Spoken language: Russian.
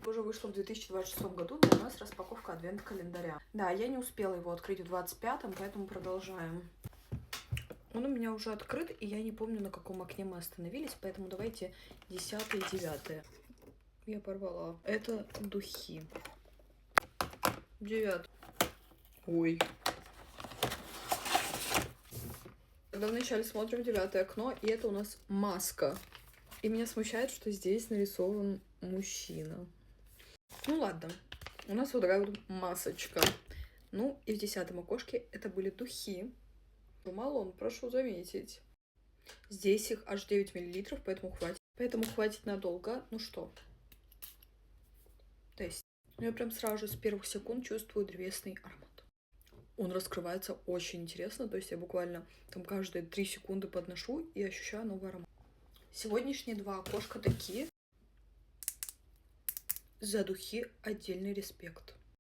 Уже вышло в 2026 году, но у нас распаковка адвент-календаря. Да, я не успела его открыть в 25-м, поэтому продолжаем. Он у меня уже открыт, и я не помню, на каком окне мы остановились, поэтому давайте 10-е и 9-е. Я порвала. Это духи. 9. Ой. Тогда вначале смотрим 9-е окно, и это у нас маска. И меня смущает, что здесь нарисован мужчина. Ну ладно, у нас вот такая вот масочка. Ну и в 10-м окошке это были духи. Малон, прошу заметить. Здесь их аж 9 мл, поэтому хватит надолго. Ну что? Тест. Ну я прям сразу же с первых секунд чувствую древесный аромат. Он раскрывается очень интересно, то есть я буквально там каждые 3 секунды подношу и ощущаю новый аромат. Сегодняшние 2 окошка такие. За духи отдельный респект.